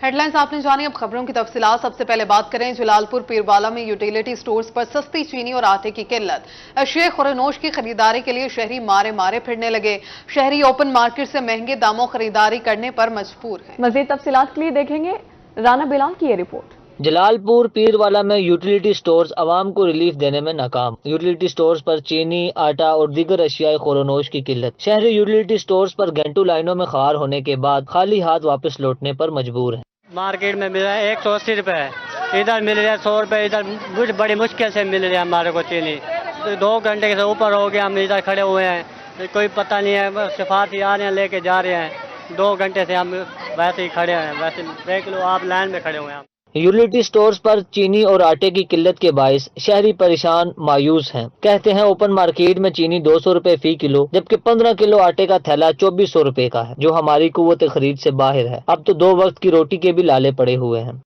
Headlines आपने जानी, अब खबरों की तफसीलात। सबसे पहले बात करें जलालपुर पीरवाला में यूटिलिटी स्टोर्स पर सस्ती चीनी और आटे की किल्लत। अशिया खुरनोश की खरीदारी के लिए शहरी मारे मारे फिरने लगे। शहरी ओपन मार्केट से महंगे दामों खरीदारी करने पर मजबूर हैं। मजीद तफसीलात के लिए देखेंगे राना बिलाल की ये रिपोर्ट। जलालपुर पीरवाला में यूटिलिटी स्टोर्स आवाम को रिलीफ देने में नाकाम। यूटिलिटी स्टोर्स पर चीनी, आटा और दीगर अशियाए खुरनोश की किल्लत। शहरी यूटिलिटी स्टोर्स पर घंटों लाइनों में खार होने के बाद खाली हाथ वापस लौटने पर मजबूर हैं। मार्केट में मिल रहा है 180 रुपये, इधर मिल रहा है 100 रुपये, इधर बड़ी मुश्किल से मिल रही है हमारे को चीनी। 2 घंटे से ऊपर हो गया हम इधर खड़े हुए हैं, कोई पता नहीं है। सिफारती आ रहे हैं, लेके जा रहे हैं। 2 घंटे से हम वैसे ही खड़े हैं, वैसे देख लो आप लाइन में खड़े हुए हैं। यूटिलिटी स्टोर्स पर चीनी और आटे की किल्लत के बायस शहरी परेशान मायूस हैं। कहते हैं ओपन मार्केट में चीनी 200 रुपए फी किलो, जबकि 15 किलो आटे का थैला 2400 रुपए का है, जो हमारी कुव्वत खरीद से बाहर है। अब तो 2 वक्त की रोटी के भी लाले पड़े हुए हैं।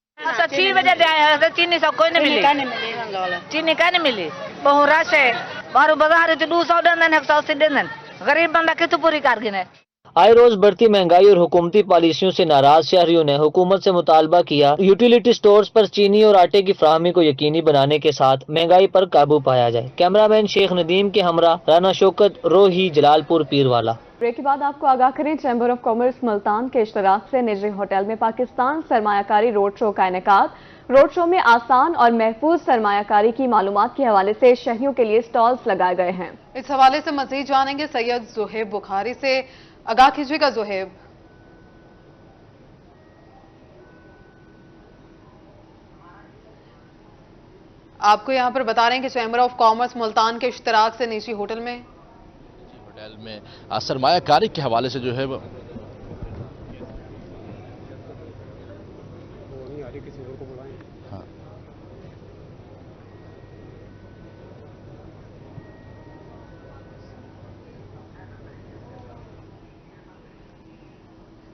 6 बजे तो चीनी सब कोई नहीं मिली, चीनी का नहीं मिली। बहुत रश है, बारू बाजार 200 देन 180 देन, गरीब बंदा कितु पूरी कारगिन है। आए रोज बढ़ती महंगाई और हुकूमती पॉलिसियों से नाराज शहरियों ने हुकूमत से मुतालबा किया यूटिलिटी स्टोर्स पर चीनी और आटे की फराहमी को यकीनी बनाने के साथ महंगाई पर काबू पाया जाए। कैमरामैन शेख नदीम के हमरा राना शौकत, रोही, जलालपुर पीरवाला। ब्रेक के बाद आपको आगाह करें, चैम्बर ऑफ कॉमर्स मुल्तान के इश्तराक से निजी होटल में पाकिस्तान सरमायाकारी रोड शो का इनेकाद। रोड शो में आसान और महफूज सरमायाकारी की मालूमात के हवाले से शहरियों के लिए स्टॉल्स लगाए गए हैं। इस हवाले से मजीद जानेंगे सैयद जुहेब बुखारी से। आगाह कीजिएगा जुहेब। आपको यहां पर बता रहे हैं कि चैम्बर ऑफ कॉमर्स मुल्तान के इश्तराक से निजी होटल में सरमायाकारी के हवाले से जो है वो हाँ।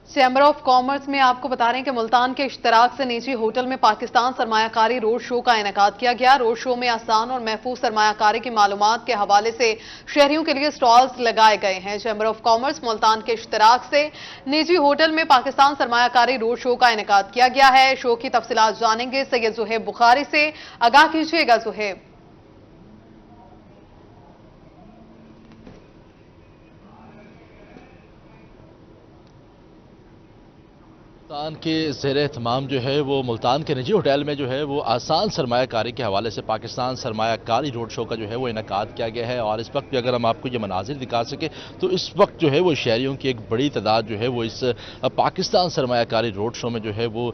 चैम्बर ऑफ कॉमर्स में आपको बता रहे हैं कि मुल्तान के इश्तराक से निजी होटल में पाकिस्तान सरमायाकारी रोड शो का इनेकाद किया गया। रोड शो में आसान और महफूज सरमायाकारी की मालूमात के हवाले से शहरियों के लिए स्टॉल्स लगाए गए हैं। चैम्बर ऑफ कॉमर्स मुल्तान के इश्तराक से निजी होटल में पाकिस्तान सरमायाकारी रोड शो का इनेकाद किया गया है। शो की तफसीलात जानेंगे सैयद जुहेब बुखारी से। आगाह कीजिएगा जुहेब। मुल्तान के ज़ेर तमाम जो है वो मुल्तान के निजी होटल में जो है वो आसान सरमायाकारी के हवाले से पाकिस्तान सरमायाकारी रोड शो का जो है वो इनेकाद किया गया है। और इस वक्त भी अगर हम आपको ये मनाजिर दिखा सके तो इस वक्त जो है वो शहरियों की एक बड़ी तादाद जो है वो इस पाकिस्तान सरमायाकारी रोड शो में जो है वो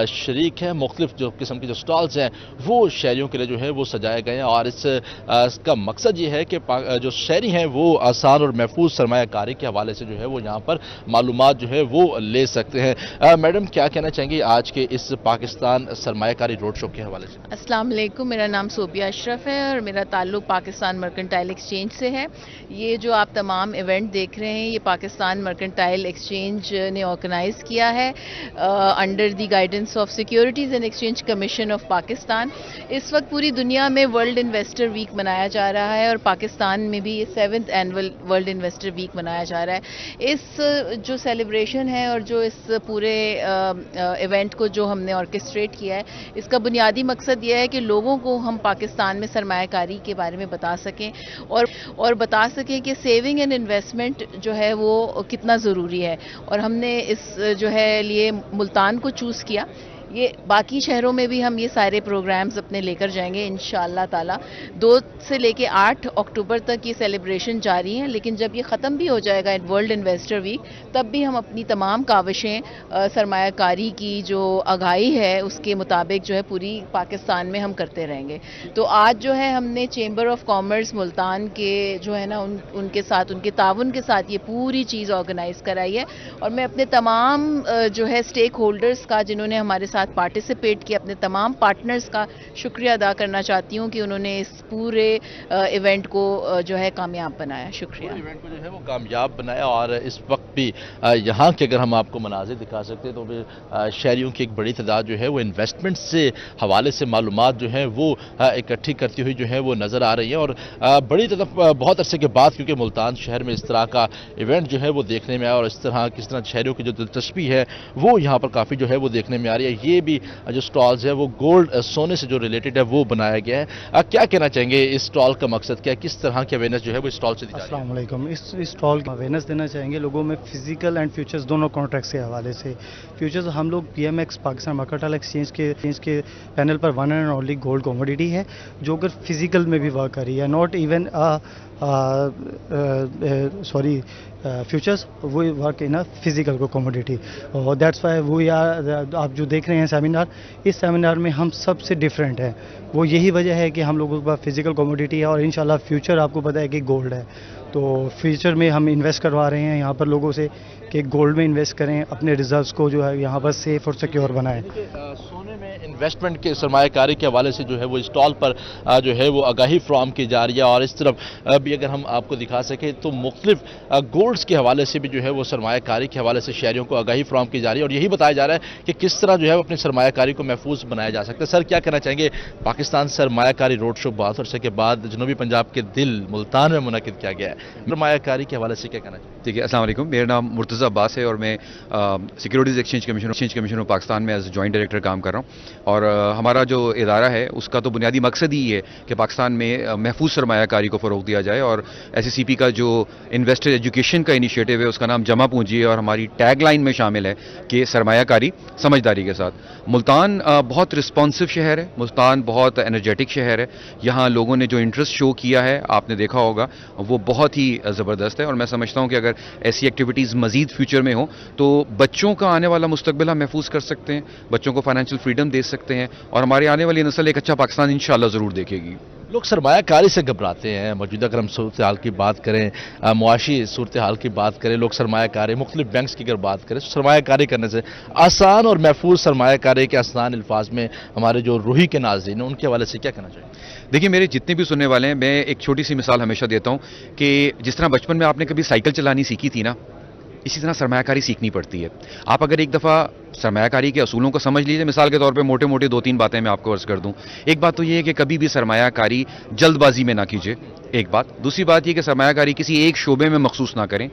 शरीक है। मुख्तलिफ जो किस्म के जो स्टॉल्स हैं वो शहरियों के लिए जो है वो सजाए गए हैं। और इसका मकसद ये है कि जो शहरी हैं वो आसान और महफूज सरमायाकारी के हवाले से जो है वो यहाँ पर मालूमात जो है वो ले सकते हैं। मैडम, क्या कहना चाहेंगी आज के इस पाकिस्तान सरमायाकारी रोड शो के हवाले से? अस्सलाम वालेकुम, मेरा नाम सोबिया अशरफ है और मेरा ताल्लुक पाकिस्तान मर्केंटाइल एक्सचेंज से है। ये जो आप तमाम इवेंट देख रहे हैं ये पाकिस्तान मर्केंटाइल एक्सचेंज ने ऑर्गेनाइज किया है under the guidance of securities and exchange commission of Pakistan. इस वक्त पूरी दुनिया में वर्ल्ड इन्वेस्टर वीक मनाया जा रहा है और पाकिस्तान में भी 7th annual world investor week मनाया जा रहा है। इस जो सेलिब्रेशन है और जो इस पूरे इवेंट को जो हमने ऑर्केस्ट्रेट किया है, इसका बुनियादी मकसद यह है कि लोगों को हम पाकिस्तान में सरमायाकारी के बारे में बता सकें और बता सकें कि सेविंग एंड इन्वेस्टमेंट जो है वो कितना ज़रूरी है। और हमने इस जो है लिए मुल्तान को चूज़ किया। ये बाकी शहरों में भी हम ये सारे प्रोग्राम्स अपने लेकर जाएंगे इंशाअल्लाह ताला। 2 से लेके 8 अक्टूबर तक ये सेलिब्रेशन जारी है, लेकिन जब ये ख़त्म भी हो जाएगा वर्ल्ड इन्वेस्टर वीक, तब भी हम अपनी तमाम काविशें सरमायाकारी की जो आगाही है उसके मुताबिक जो है पूरी पाकिस्तान में हम करते रहेंगे। तो आज जो है हमने चेंबर ऑफ कॉमर्स मुल्तान के जो है ना उनके साथ, उनके ताउन के साथ ये पूरी चीज़ ऑर्गेनाइज़ कराई है। और मैं अपने तमाम जो है स्टेक होल्डर्स का जिन्होंने हमारे साथ पार्टिसिपेट किया। अपने तमाम पार्टनर्स का शुक्रिया अदा करना चाहती हूँ कि उन्होंने इस पूरे इवेंट को जो है कामयाब बनाया। शुक्रिया। इवेंट को जो है वो कामयाब बनाया, और इस वक्त भी यहाँ के अगर हम आपको मनाजिर दिखा सकते हैं तो फिर शहरियों की एक बड़ी तादाद जो है वो इन्वेस्टमेंट से हवाले से मालूमात जो है वो इकट्ठी करती हुई जो है वो नज़र आ रही है। और बड़ी तरफ बहुत अरसे के बाद क्योंकि मुल्तान शहर में इस तरह का इवेंट जो है वो देखने में आया, और इस तरह किस तरह शहरियों की जो दिलचस्पी है वो यहाँ पर काफ़ी जो है वो देखने में आ रही है। ये भी जो स्टॉल्स है वो गोल्ड सोने से जो रिलेटेड है वो बनाया गया है। क्या कहना चाहेंगे, इस स्टॉल का मकसद क्या है, किस तरह की अवेयरनेस जो है वो स्टॉल से दी जा रही है? अस्सलाम वालेकुम। इस स्टॉल की अवेयरनेस देना चाहेंगे लोगों में फिजिकल एंड फ्यूचर्स दोनों कॉन्ट्रैक्ट्स के हवाले से। फ्यूचर्स हम लोग PMX पाकिस्तान मर्केंटाइल एक्सचेंज के पैनल पर one and only gold commodity है जो अगर फिजिकल में भी वर्क कर रही है, नॉट इवन सॉरी फ्यूचर्स वो वर्क इन अ फिजिकल को कमोडिटी। और दैट्स वाई वो आप जो देख रहे हैं सेमिनार, इस सेमिनार में हम सबसे डिफरेंट हैं। वो यही वजह है कि हम लोगों के पास फिजिकल कमोडिटी है और इंशाल्लाह फ्यूचर आपको पता है कि गोल्ड है, तो फ्यूचर में हम इन्वेस्ट करवा रहे हैं यहाँ पर लोगों से कि गोल्ड में इन्वेस्ट करें, अपने रिजर्व्स को जो है यहाँ पर सेफ और सिक्योर बनाएं। सोने में इन्वेस्टमेंट के सरमायाकारी के हवाले से जो है वो स्टॉल पर जो है वो आगाही फ्राहम की जा रही है, और इस तरफ भी अगर हम आपको दिखा सकें तो मुख्तलिफ गोल्ड्स के हवाले से भी जो है वो सरमायाकारी के हवाले से शहरियों को आगाही फ्राहम की जा रही है, और यही बताया जा रहा है कि किस तरह जो है अपनी सरमायाकारी को महफूज बनाया जा सकता है। सर, क्या कहना चाहेंगे, पाकिस्तान सरमायाकारी रोड शो बहुत अरसे के बाद जनूबी पंजाब के दिल मुल्तान में मुनक़िद किया गया है, सरमायाकारी के हवाले से क्या कहना चाहिए? ठीक है, अस्सलाम वालेकुम। मेरा नाम मुर्तज़ा अब्बास है और मैं securities exchange commission of Pakistan में एज जॉइंट डायरेक्टर काम कर रहा हूँ। और हमारा जो इदारा है उसका तो बुनियादी मकसद ही है कि पाकिस्तान में महफूज सरमायाकारी को फ़रोग़ दिया जाए, और SCCP का जो इन्वेस्टर एजुकेशन का इनिशिएटिव है उसका नाम जमा पूंजी है, और हमारी टैग लाइन में शामिल है कि सरमायाकारी समझदारी के साथ। मुल्तान बहुत रिस्पॉन्सिव शहर है, मुल्तान बहुत एनर्जेटिक शहर है। यहाँ लोगों ने जो इंटरेस्ट शो किया है आपने देखा होगा वो बहुत ही ज़बरदस्त है, और मैं समझता हूँ कि अगर ऐसी एक्टिविटीज़ मज़ीद फ्यूचर में हो तो बच्चों का आने वाला मुस्तकबिल हम महफूज कर सकते हैं, बच्चों को फाइनेंशियल फ्रीडम दे सकते हैं, और हमारी आने वाली नस्ल एक अच्छा पाकिस्तान इंशाल्लाह ज़रूर देखेगी। लोग सरमायाकारी से घबराते हैं। मौजूदा अगर हम सूरत हाल की बात करें, मुआशी सूरत हाल की बात करें, लोग सरमायाकारी मुख्तलिफ बैंक्स की अगर बात करें, सरमायाकारी करने से आसान और महफूज सरमायाकारी के आसान अल्फाज में हमारे जो रूही के नाज़रीन हैं उनके हवाले से क्या कहना चाहिए? देखिए, मेरे जितने भी सुनने वाले हैं, मैं एक छोटी सी मिसाल हमेशा देता हूँ कि जिस तरह बचपन में आपने कभी साइकिल चलानी सीखी थी ना, इसी तरह सरमायाकारी सीखनी पड़ती है। आप अगर एक दफ़ा सरमायाकारी के असूलों को समझ लीजिए, मिसाल के तौर पे मोटे मोटे 2-3 बातें मैं आपको अर्ज कर दूं। एक बात तो ये है कि कभी भी सरमायाकारी जल्दबाजी में ना कीजिए, एक बात। दूसरी बात ये कि सरमायाकारी किसी एक शोबे में मखसूस ना करें।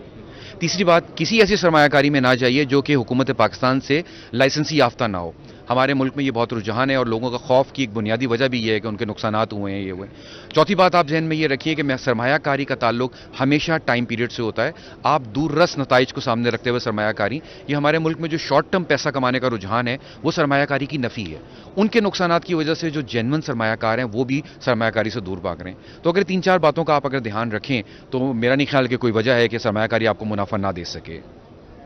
तीसरी बात, किसी ऐसी सरमायाकारी में ना जाइए जो कि हुकूमत पाकिस्तान से लाइसेंसी याफ्ता ना हो। हमारे मुल्क में ये बहुत रुझान है, और लोगों का खौफ की एक बुनियादी वजह भी ये है कि उनके नुकसानात हुए हैं, ये हुए। चौथी बात आप जहन में ये रखिए कि सरमायाकारी का ताल्लुक हमेशा टाइम पीरियड से होता है। आप दूररस नताइज को सामने रखते हुए सरमायाकारी, ये हमारे मुल्क में जो शॉर्ट टर्म पैसा कमाने का रुझान है वो सरमायाकारी की नफ़ी है। उनके नुकसानात की वजह से जो जेन्युइन सरमायाकार हैं वो भी सरमायाकारी से दूर भाग रहे हैं। तो अगर 3-4 बातों का आप अगर ध्यान रखें तो मेरा नहीं ख्याल कि कोई वजह है कि सरमायाकारी आपको मुनाफा ना दे सके।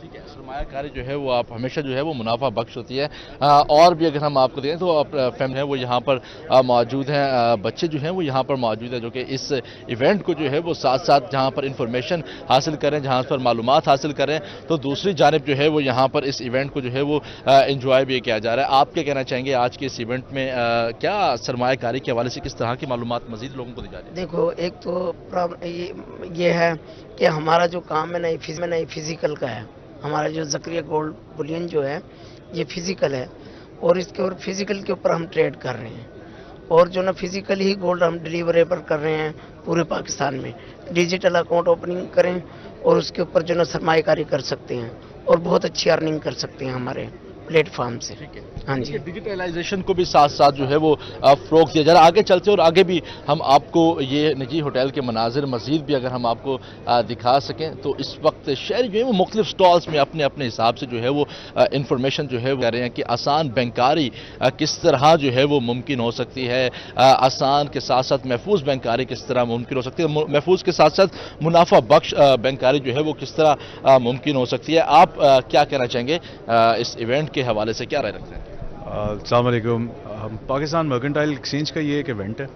ठीक है, सरमायाकारी जो है वो आप हमेशा जो है वो मुनाफा बख्श होती है। और भी अगर हम आपको दें तो फैमिली है वो यहाँ पर मौजूद हैं, बच्चे जो हैं वो यहाँ पर मौजूद हैं जो कि इस इवेंट को जो है वो साथ साथ जहाँ पर इंफॉर्मेशन हासिल करें, जहाँ पर मालूमात हासिल करें, तो दूसरी जानिब जो है वो यहाँ पर इस इवेंट को जो है वो इंजॉय भी किया जा रहा है। आप क्या कहना चाहेंगे आज के इस इवेंट में क्या सरमायाकारी के हवाले से किस तरह की मालूमात मजीद लोगों को दी जा रही है? देखो, एक तो ये है कि हमारा जो काम है नई फिजिकल का है। हमारा जो ज़करिया गोल्ड बुलियन जो है ये फिजिकल है, और इसके और फिजिकल के ऊपर हम ट्रेड कर रहे हैं, और जो ना फिजिकल ही गोल्ड हम डिलीवरेबल कर रहे हैं पूरे पाकिस्तान में। डिजिटल अकाउंट ओपनिंग करें और उसके ऊपर जो ना सरमायाकारी कर सकते हैं, और बहुत अच्छी अर्निंग कर सकते हैं हमारे प्लेटफॉर्म से। हाँ जी, डिजिटलाइजेशन को भी साथ साथ जो है वो फ़रोग़ दिया जा रहा है। आगे चलते और आगे भी हम आपको ये निजी होटल के मनाजिर मज़ीद भी अगर हम आपको दिखा सकें, तो इस वक्त शहरी जो है वो मुख्तलिफ स्टॉल्स में अपने अपने हिसाब से जो है वो इंफॉर्मेशन जो है वो कह रहे हैं कि आसान बैंकारी किस तरह जो है वो मुमकिन हो सकती है, आसान के साथ साथ महफूज बैंकारी किस तरह मुमकिन हो सकती है, महफूज के साथ साथ मुनाफा बख्श बैंकारी जो है वो किस तरह मुमकिन हो सकती है। आप क्या कहना चाहेंगे इस इवेंट के हवाले से, क्या राय रखते हैं? अस्सलाम वालेकुम। पाकिस्तान मर्केंटाइल एक्सचेंज का ये एक इवेंट है,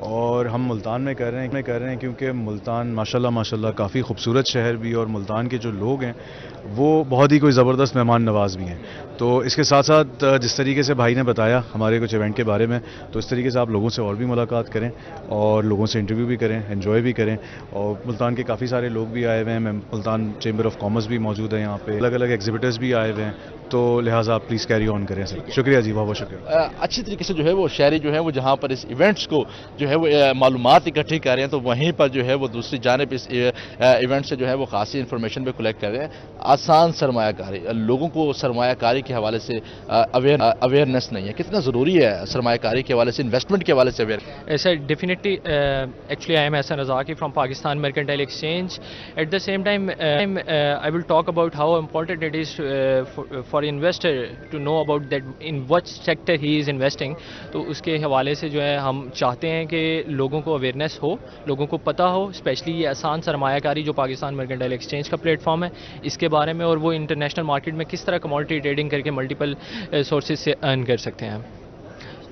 اور ہم ملتان میں کر رہے ہیں کیونکہ ملتان ماشاءاللہ کافی خوبصورت شہر بھی، اور ملتان کے جو لوگ ہیں وہ بہت ہی کوئی زبردست مہمان نواز بھی ہیں. تو اس کے ساتھ ساتھ جس طریقے سے بھائی نے بتایا ہمارے کچھ ایونٹ کے بارے میں، تو اس طریقے سے آپ لوگوں سے اور بھی ملاقات کریں اور لوگوں سے انٹرویو بھی کریں، انجوائے بھی کریں. اور ملتان کے کافی سارے لوگ بھی آئے ہوئے ہیں، ملتان چیمبر آف کامرس بھی موجود ہے یہاں پہ، الگ الگ ایگزیبٹرز بھی آئے ہوئے ہیں، تو لہٰذا آپ پلیز کیری آن کریں سر. شکریہ جی، بہت بہت شکریہ. اچھی طریقے سے جو ہے وہ شہری جو ہے وہ جہاں پر اس ایونٹس کو جو ہے وہ معلومات اکٹھی کر رہے ہیں، تو وہیں پر جو ہے وہ دوسری جانب اس ایونٹ سے جو ہے وہ خاصی انفارمیشن بھی کلیکٹ کر رہے ہیں. آسان سرمایہ کاری، لوگوں کو سرمایہ کاری کے حوالے سے اویئرنیس نہیں ہے. کتنا ضروری ہے سرمایہ کاری کے حوالے سے، انویسٹمنٹ کے حوالے سے aware? Sir, definitely. Actually, I am Hassan Razaki from Pakistan Mercantile Exchange. At the same time, I will talk about how important it is for investor to know about that in what sector he is investing. تو اس کے حوالے سے جو ہے ہم چاہتے ہیں کہ لوگوں کو اویئرنیس ہو، لوگوں کو پتہ ہو، اسپیشلی یہ آسان سرمایہ کاری جو پاکستان مرکنٹائل ایکسچینج کا پلیٹ فارم ہے، اس کے بارے میں، اور وہ انٹرنیشنل مارکیٹ میں کس طرح کموڈٹی ٹریڈنگ کر کے ملٹیپل سورسز سے ارن کر سکتے ہیں.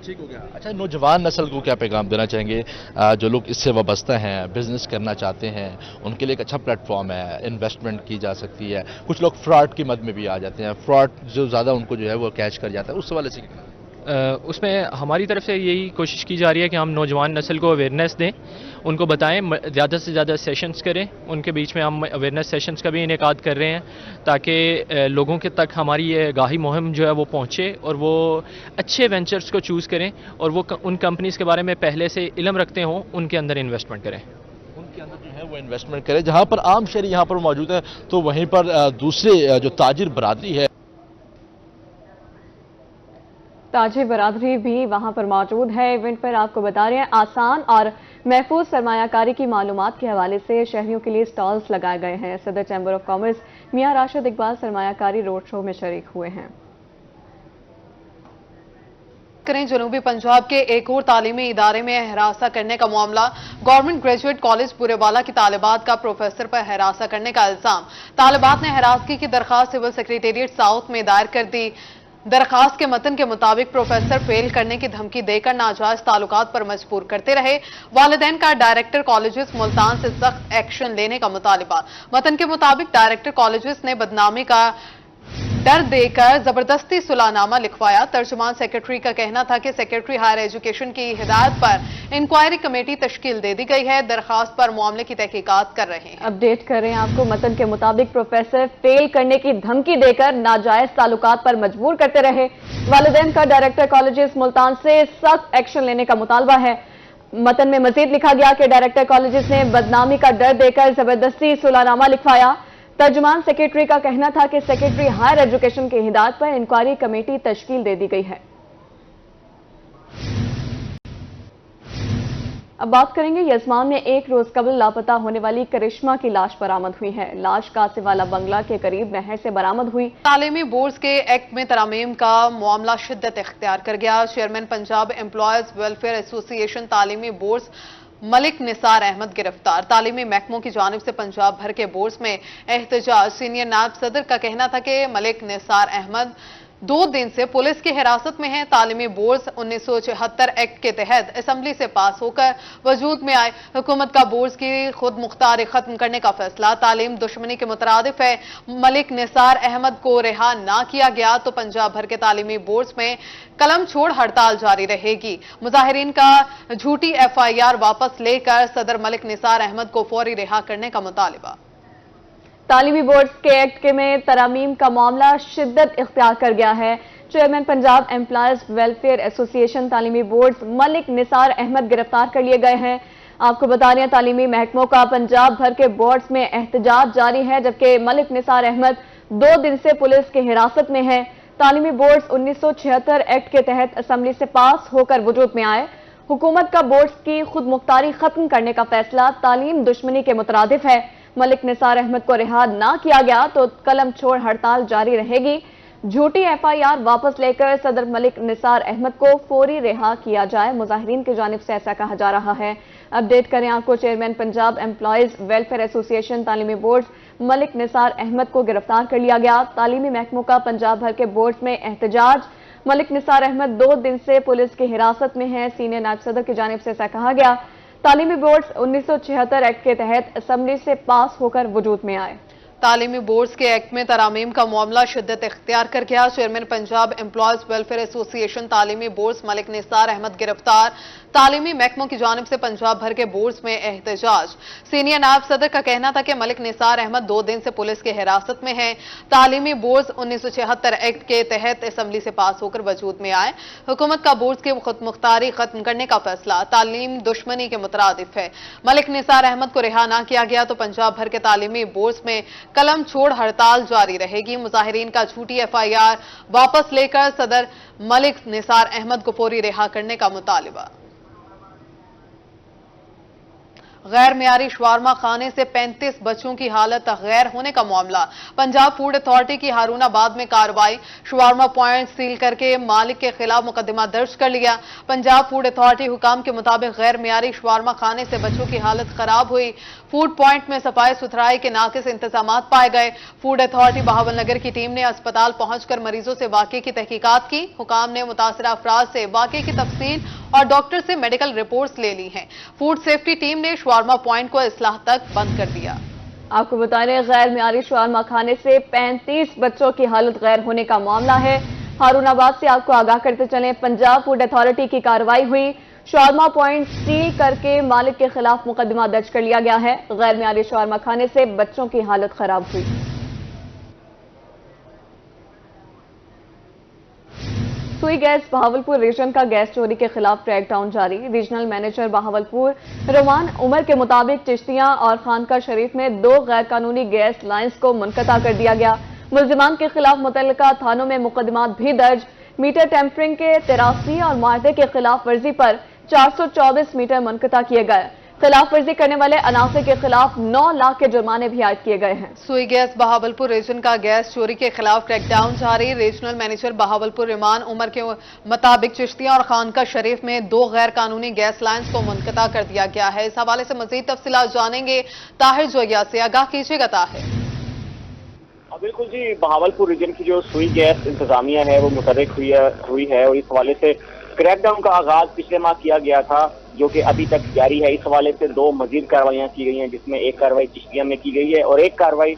ٹھیک ہو گیا. اچھا، نوجوان نسل کو کیا پیغام دینا چاہیں گے جو لوگ اس سے وابستہ ہیں، بزنس کرنا چاہتے ہیں؟ ان کے لیے ایک اچھا پلیٹ فارم ہے، انویسٹمنٹ کی جا سکتی ہے. کچھ لوگ فراڈ کی مد میں بھی آ جاتے ہیں، فراڈ جو زیادہ ان کو جو ہے وہ کیچ کر جاتا ہے، اس حوالے سے اس میں ہماری طرف سے یہی کوشش کی جا رہی ہے کہ ہم نوجوان نسل کو اویئرنیس دیں، ان کو بتائیں، زیادہ سے زیادہ سیشنز کریں. ان کے بیچ میں ہم اویئرنیس سیشنز کا بھی انعقاد کر رہے ہیں تاکہ لوگوں کے تک ہماری یہ آگاہی مہم جو ہے وہ پہنچے اور وہ اچھے وینچرز کو چوز کریں اور وہ ان کمپنیز کے بارے میں پہلے سے علم رکھتے ہوں، ان کے اندر انویسٹمنٹ کریں. ان کے اندر جو ہے وہ انویسٹمنٹ کریں. جہاں پر عام شہری یہاں پر موجود ہیں، تو وہیں پر دوسرے جو تاجر برادری ہے، تاجر برادری بھی وہاں پر موجود ہے. ایونٹ پر آپ کو بتا رہے ہیں آسان اور محفوظ سرمایہ کاری کی معلومات کے حوالے سے شہریوں کے لیے سٹالز لگائے گئے ہیں. صدر چیمبر آف کامرس میاں راشد اقبال سرمایہ کاری روڈ شو میں شریک ہوئے ہیں. جنوبی پنجاب کے ایک اور تعلیمی ادارے میں ہراساں کرنے کا معاملہ. گورنمنٹ گریجویٹ کالج پورے والا کی طالبات کا پروفیسر پر ہراساں کرنے کا الزام. طالبات نے ہراسگی کی درخواست سول سیکریٹریٹ ساؤتھ میں دائر کر دی. درخواست کے متن کے مطابق پروفیسر فیل کرنے کی دھمکی دے کر ناجائز تعلقات پر مجبور کرتے رہے. والدین کا ڈائریکٹر کالجز ملتان سے سخت ایکشن لینے کا مطالبہ. متن کے مطابق ڈائریکٹر کالجز نے بدنامی کا ڈر دے کر زبردستی صلاح نامہ لکھوایا. ترجمان سیکرٹری کا کہنا تھا کہ سیکرٹری ہائر ایجوکیشن کی ہدایت پر انکوائری کمیٹی تشکیل دے دی گئی ہے. درخواست پر معاملے کی تحقیقات کر رہے ہیں. اپڈیٹ کر رہے ہیں آپ کو. متن کے مطابق پروفیسر فیل کرنے کی دھمکی دے کر ناجائز تعلقات پر مجبور کرتے رہے. والدین کا ڈائریکٹر کالجز ملتان سے سخت ایکشن لینے کا مطالبہ ہے. متن میں مزید لکھا گیا کہ ڈائریکٹر کالجز نے بدنامی کا ڈر دے کر زبردستی صلاح نامہ لکھوایا. ترجمان سیکرٹری کا کہنا تھا کہ سیکرٹری ہائر ایجوکیشن کی ہدایت پر انکوائری کمیٹی تشکیل دے دی گئی ہے. اب بات کریں گے یزمان میں ایک روز قبل لاپتہ ہونے والی کرشمہ کی لاش برآمد ہوئی ہے. لاش کاسے والا بنگلہ کے قریب نہر سے برآمد ہوئی. تعلیمی بورڈز کے ایکٹ میں ترامیم کا معاملہ شدت اختیار کر گیا. چیئرمین پنجاب امپلائیز ویلفیئر ایسوسی ایشن تعلیمی بورڈز ملک نثار احمد گرفتار. تعلیمی محکموں کی جانب سے پنجاب بھر کے بورڈز میں احتجاج. سینئر نائب صدر کا کہنا تھا کہ ملک نثار احمد 2 دن سے پولیس کی حراست میں ہیں. تعلیمی بورڈز 1974 ایکٹ کے تحت اسمبلی سے پاس ہو کر وجود میں آئے. حکومت کا بورڈز کی خود مختاری ختم کرنے کا فیصلہ تعلیم دشمنی کے مترادف ہے. ملک نثار احمد کو رہا نہ کیا گیا تو پنجاب بھر کے تعلیمی بورڈز میں قلم چھوڑ ہڑتال جاری رہے گی. مظاہرین کا جھوٹی FIR واپس لے کر صدر ملک نثار احمد کو فوری رہا کرنے کا مطالبہ. تعلیمی بورڈز کے ایکٹ میں ترامیم کا معاملہ شدت اختیار کر گیا ہے. چیئرمین پنجاب امپلائیز ویلفیئر ایسوسی ایشن تعلیمی بورڈز ملک نثار احمد گرفتار کر لیے گئے ہیں. آپ کو بتا رہے ہیں تعلیمی محکموں کا پنجاب بھر کے بورڈز میں احتجاج جاری ہے جبکہ ملک نثار احمد 2 دن سے پولیس کی حراست میں ہے. تعلیمی بورڈز 1976 ایکٹ کے تحت اسمبلی سے پاس ہو کر وجود میں آئے. حکومت کا بورڈز کی خود مختاری ختم کرنے کا فیصلہ تعلیم دشمنی کے مترادف ہے. ملک نثار احمد کو رہا نہ کیا گیا تو قلم چھوڑ ہڑتال جاری رہے گی. جھوٹی FIR واپس لے کر صدر ملک نثار احمد کو فوری رہا کیا جائے. مظاہرین کی جانب سے ایسا کہا جا رہا ہے. اپڈیٹ کریں آپ کو. چیئرمین پنجاب امپلائیز ویلفیئر ایسوسی ایشن تعلیمی بورڈز ملک نثار احمد کو گرفتار کر لیا گیا. تعلیمی محکموں کا پنجاب بھر کے بورڈز میں احتجاج. मलिक निसार अहमद 2 दिन से पुलिस की हिरासत में हैं। सीनियर नायब सदर की जानिब से ऐसा कहा गया। तालीमी बोर्ड्स 1976 एक्ट के तहत असेंबली से पास होकर वजूद में आए। तालीमी बोर्ड्स के एक्ट में तरामीम का मामला शिद्दत इख्तियार कर गया। Chairman Punjab employees welfare association तालीमी बोर्ड्स मलिक निसार अहमद गिरफ्तार। तालीमी महकमों की जानिब से पंजाब भर के बोर्ड्स में एहतजाज। सीनियर नायब सदर का कहना था कि मलिक निसार अहमद 2 दिन से पुलिस की हिरासत में हैं। तालीमी बोर्ड्स 1976 एक्ट के तहत असेंबली से पास होकर वजूद में आए। हुकूमत का बोर्ड्स की खुद मुख्तारी खत्म करने का फैसला तालीम दुश्मनी के मुतरादिफ है। मलिक निसार अहमद को रिहा न किया गया तो पंजाब भर के तालीमी बोर्ड्स में कलम छोड़ हड़ताल जारी रहेगी। मुजाहिरीन का झूठी FIR वापस लेकर सदर मलिक निसार अहमद को फौरी रिहा करने का मुतालिबा। गैर मियारी शवारमा खाने से 35 बच्चों की हालत गैर होने का मामला। पंजाब फूड अथॉरिटी की हारूनाबाद में कार्रवाई। शवारमा पॉइंट सील करके मालिक के खिलाफ मुकदमा दर्ज कर लिया। पंजाब फूड अथॉरिटी हुकाम के मुताबिक गैर मियारी शवारमा खाने से बच्चों की हालत खराब हुई। फूड पॉइंट में सफाई सुथराई के नाकिस इंतजाम पाए गए। फूड अथॉरिटी बहावलनगर की टीम ने अस्पताल पहुंचकर मरीजों से वाकये की तहकीकात की। हुकाम ने मुतासरा अफराद से वाकये की तफसील और डॉक्टर से मेडिकल रिपोर्ट्स ले ली हैं। फूड सेफ्टी टीम ने शवारमा पॉइंट को इस्लाह तक बंद कर दिया। आपको बता दें, गैर मियारी शवारमा खाने से 35 बच्चों की हालत गैर होने का मामला है। हारूनाबाद से आपको आगाह करते चलें, पंजाब फूड अथॉरिटी की कार्रवाई हुई। शवारमा पॉइंट सील करके मालिक के खिलाफ मुकदमा दर्ज कर लिया गया है। गैर मियारी शवारमा खाने से बच्चों की हालत खराब हुई। सुई गैस बहावलपुर रीजन का गैस चोरी के खिलाफ क्रैकडाउन जारी। रीजनल मैनेजर बहावलपुर रोमान उमर के मुताबिक चिश्तियां और खानका शरीफ में 2 गैर कानूनी गैस लाइन्स को मुनक़ता कर दिया गया। मुल्जिमान के खिलाफ मुतल्लिका थानों में मुकदमात भी दर्ज। मीटर टेम्परिंग के 83 और मार्दे के खिलाफ वर्जी पर 424 मीटर मुनक़ता किए गए। खिलाफ वर्जी करने वाले अनासर के खिलाफ 9 लाख के जुर्माने भी आयद किए गए हैं। सुई गैस बहावलपुर रीजन का गैस चोरी के खिलाफ क्रैकडाउन जारी। रीजनल मैनेजर बहावलपुर रोमान उमर के मुताबिक चिश्तिया और खानका शरीफ में 2 गैर कानूनी गैस लाइन्स को मुनक़ता कर दिया गया है। इस हवाले से मजीद तफसीलात जानेंगे ताहिर जोया से। आगाह कीजिएगा ताहिर। बिल्कुल जी, बहावलपुर रीजन की जो सुई गैस इंतजामिया है वो मुतहर्रिक हुई है और इस हवाले से क्रैकडाउन का आगाज पिछले माह किया गया था जो कि अभी तक जारी है। इस हवाले से 2 मजीद कार्रवाइयां की गई हैं, जिसमें एक कार्रवाई चिश्तिया में की गई है और एक कार्रवाई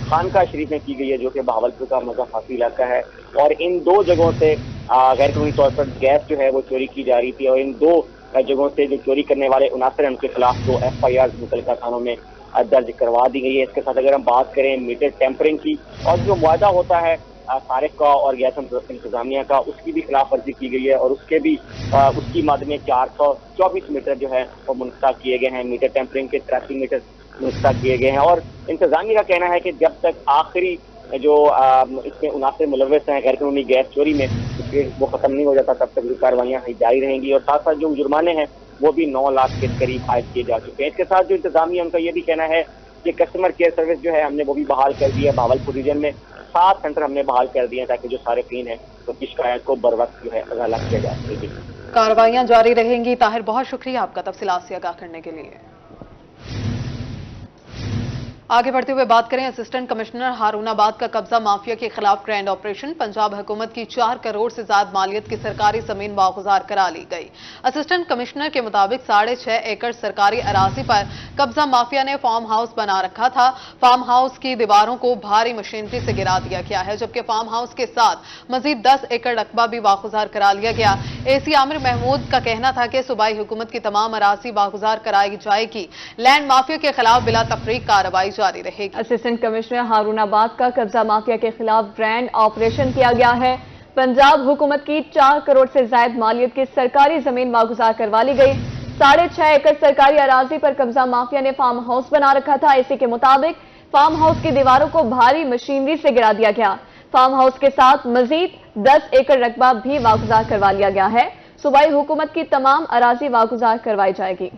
खानका शरीफ में की गई है जो कि बहावलपुर का मज़ाफ़ाती इलाका है। और इन 2 जगहों से गैर कानूनी तौर पर गैस जो है वो चोरी की जा रही थी और इन 2 जगहों से जो चोरी करने वाले उनासर हैं उनके खिलाफ 2 FIR मुतल्लिका थानों में दर्ज करवा दी गई है। इसके साथ अगर हम बात करें मीटर टेम्परिंग की और जो मुआहदा होता है सारिक का और गैस इंतजामिया का, उसकी भी खिलाफ वर्जी की गई है और उसकी मद में 424 मीटर जो है वो मुनक़ता किए गए हैं। मीटर टेम्परिंग के 83 मीटर मुनक़ता किए गए हैं और इंतजामिया का कहना है कि जब तक आखिरी जो इसमें उनासर मुलव्वस हैं गैर कानूनी गैस चोरी में वो खत्म नहीं हो जाता तब तक कार्रवाइयाँ जारी रहेंगी। और साथ साथ जो जुर्माने हैं वो भी 9 लाख के करीब आयद किए जा चुके हैं। इसके साथ जो इंतजामिया उनका ये भी कहना है कि कस्टमर केयर सर्विस जो है हमने वो भी बहाल कर दी है। बहावलपुर रीजन में 7 सेंटर हमने बहाल कर दिए हैं ताकि जो सारिफीन है तो की शिकायत को बर वक्त जो है अगाला किया जा सके। कार्रवाइयां जारी रहेंगी। ताहिर, बहुत शुक्रिया आपका तफसीलात से आगाह करने के लिए। आगे बढ़ते हुए बात करें, असिस्टेंट कमिश्नर हारूनाबाद का कब्जा माफिया के खिलाफ ग्रैंड ऑपरेशन। पंजाब हुकूमत की 4 करोड़ से ज्यादा मालियत की सरकारी जमीन वागुजार करा ली गई। असिस्टेंट कमिश्नर के मुताबिक 6.5 एकड़ सरकारी अराजी पर कब्जा माफिया ने फार्म हाउस बना रखा था। फार्म हाउस की दीवारों को भारी मशीनरी से गिरा दिया गया है, जबकि फार्म हाउस के साथ मजीद 10 एकड़ रकबा भी वागुजार करा लिया गया। AC आमिर महमूद का कहना था कि सूबाई हुकूमत की तमाम अराजी वागुजार कराई जाएगी। लैंड माफिया के खिलाफ बिला तफरीक कार्रवाई जारी रहेगी। असिस्टेंट कमिश्नर हारूनाबाद का कब्जा माफिया के खिलाफ ग्रैंड ऑपरेशन किया गया है। पंजाब हुकूमत की 4 करोड़ से ज्यादा मालियत की सरकारी जमीन वागुजार करवा ली गई। 6.5 एकड़ सरकारी अराजी पर कब्जा माफिया ने फार्म हाउस बना रखा था। इसी के मुताबिक फार्म हाउस की दीवारों को भारी मशीनरी से गिरा दिया गया। फार्म हाउस के साथ मजीद 10 एकड़ रकबा भी वागुजार करवा लिया गया है। सूबाई हुकूमत की तमाम अराजी वागुजार करवाई जाएगी।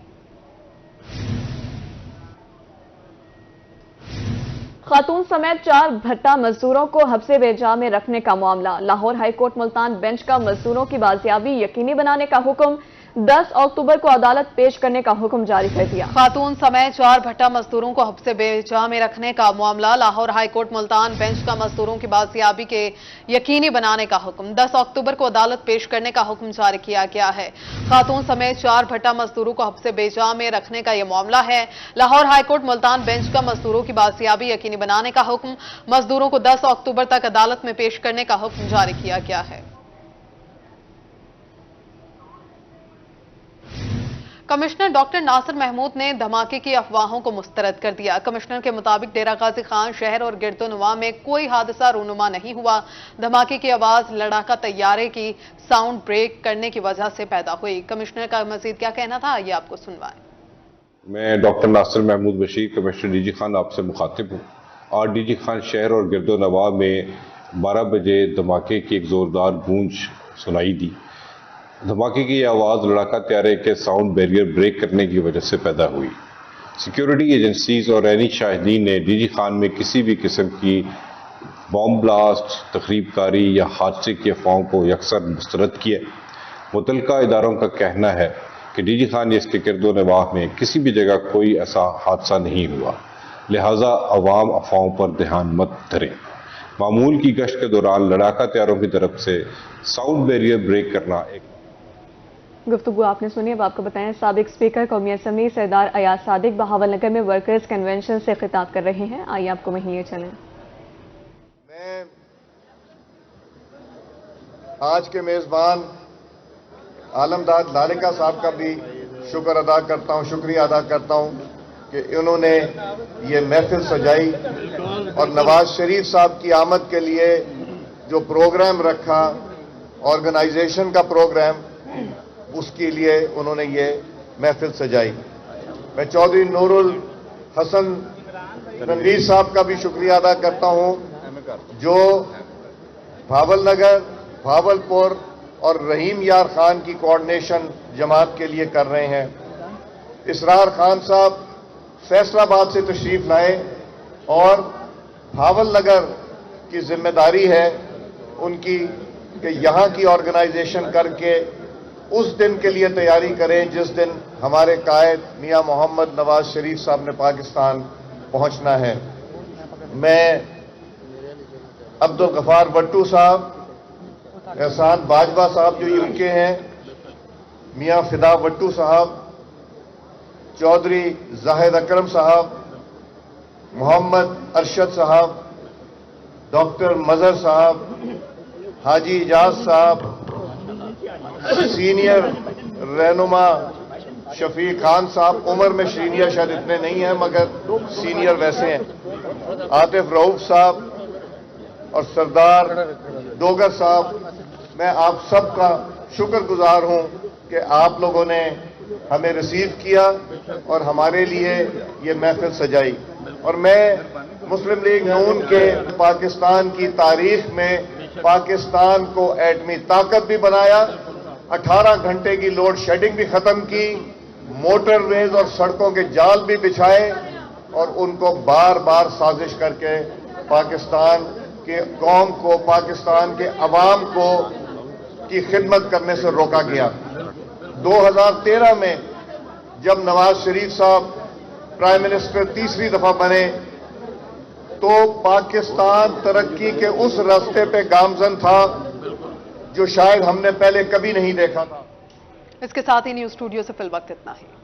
खातून समेत 4 भट्टा मजदूरों को हब्से बेजा में रखने का मामला। लाहौर हाईकोर्ट मुल्तान बेंच का मजदूरों की बाजियाबी यकीनी बनाने का हुक्म। 10 अक्टूबर को अदालत पेश करने का हुक्म जारी कर दिया। खातून समेत 4 भट्टा मजदूरों को हफ्ते बेजा में रखने का मामला। लाहौर हाईकोर्ट मुल्तान बेंच का मजदूरों की बाजियाबी के यकीनी बनाने का हुक्म। 10 अक्टूबर को अदालत पेश करने का हुक्म जारी किया गया है। खातून समेत 4 भट्टा मजदूरों को हफ्ते बेजा में रखने का यह मामला है। लाहौर हाईकोर्ट मुल्तान बेंच का मजदूरों की बाजियाबी यकीनी बनाने का हुक्म। मजदूरों को 10 अक्टूबर तक अदालत में पेश करने का हुक्म जारी किया गया है। कमिश्नर डॉक्टर नासिर महमूद ने धमाके की अफवाहों को मुस्तरद कर दिया। कमिश्नर के मुताबिक डेरा गाजी खान शहर और गिरदोनवा में कोई हादसा रूनुमा नहीं हुआ। धमाके की आवाज लड़ाका तैयारे की साउंड ब्रेक करने की वजह से पैदा हुई। कमिश्नर का मजीद क्या कहना था, ये आपको सुनवाएं। मैं doctor Nasir Mahmood Bashir, commissioner DG Khan आपसे मुखातिब हूँ। आज डीजी खान शहर और गिरदोनवा में 12 बजे धमाके की एक जोरदार गूंज सुनाई दी। धमाके की आवाज़ लड़ाका तैयारे के साउंड बैरियर ब्रेक करने की वजह से पैदा हुई। सिक्योरिटी एजेंसीज और ऐनी शाहिदीन ने डीजी खान में किसी भी किस्म की बॉम्ब ब्लास्ट, तखरीबकारी या हादसे की अफवाहों को यकसर मुस्तरद किया। मुतल्लिका इदारों का कहना है कि डीजी खान या इसके गिरदोनवाह में किसी भी जगह कोई ऐसा हादसा नहीं हुआ, लिहाजा अवाम अफवाहों पर ध्यान मत धरें। मामूल की गश्त के दौरान लड़ाका तैयारों की तरफ से साउंड बैरियर ब्रेक करना एक गुफ्तगू आपने सुनी। अब आपको बताएं, साबिक स्पीकर कौमी असम्बली सरदार अयाज सादिक बहावल नगर में वर्कर्स कन्वेंशन से खिताब कर रहे हैं। आइए आपको वहीं ये चलें। मैं आज के मेज़बान आलमदाद लालिका साहब का भी शुक्रिया अदा करता हूं कि उन्होंने ये महफिल सजाई और नवाज शरीफ साहब की आमद के लिए जो प्रोग्राम रखा, ऑर्गेनाइजेशन का प्रोग्राम, उसके लिए उन्होंने ये महफिल सजाई। मैं चौधरी नूरुल हसन रणवीर साहब का भी शुक्रिया अदा करता हूं जो भावल नगर, भावलपुर और रहीम यार खान की कोऑर्डिनेशन जमात के लिए कर रहे हैं। इसरार खान साहब फैसलाबाद से तशरीफ लाए और भावल नगर की जिम्मेदारी है उनकी कि यहाँ की ऑर्गेनाइजेशन करके उस दिन के लिए तैयारी करें जिस दिन हमारे कायद मियां मोहम्मद नवाज शरीफ साहब ने पाकिस्तान पहुंचना है। मैं अब्दुल गफार भट्टू साहब, एहसान बाजवा साहब जो यूके हैं, मियां फिदा भट्टू साहब, चौधरी जाहिद अकरम साहब, मोहम्मद अरशद साहब, डॉक्टर मजहर साहब, हाजी इजाज साहब, सीनियर रहनुमा शफीक खान साहब, उम्र में सीनियर शायद इतने नहीं हैं मगर सीनियर वैसे हैं, आतिफ रऊफ साहब और सरदार डोगर साहब, मैं आप सबका शुक्रगुजार हूं कि आप लोगों ने हमें रिसीव किया और हमारे लिए ये महफिल सजाई। और मैं मुस्लिम लीग नून के पाकिस्तान की तारीख में पाकिस्तान को एटमी ताकत भी बनाया, 18 घंटे की लोड शेडिंग भी खत्म की, मोटरवेज और सड़कों के जाल भी बिछाए और उनको बार बार साजिश करके पाकिस्तान के कौम को, पाकिस्तान के अवाम को की खिदमत करने से रोका गया। 2013 में जब नवाज शरीफ साहब प्राइम मिनिस्टर तीसरी दफा बने तो पाकिस्तान तरक्की के उस रास्ते पे गामजन था जो शायद हमने पहले कभी नहीं देखा था। इसके साथ ही न्यूज़ स्टूडियो से फिल वक्त इतना ही।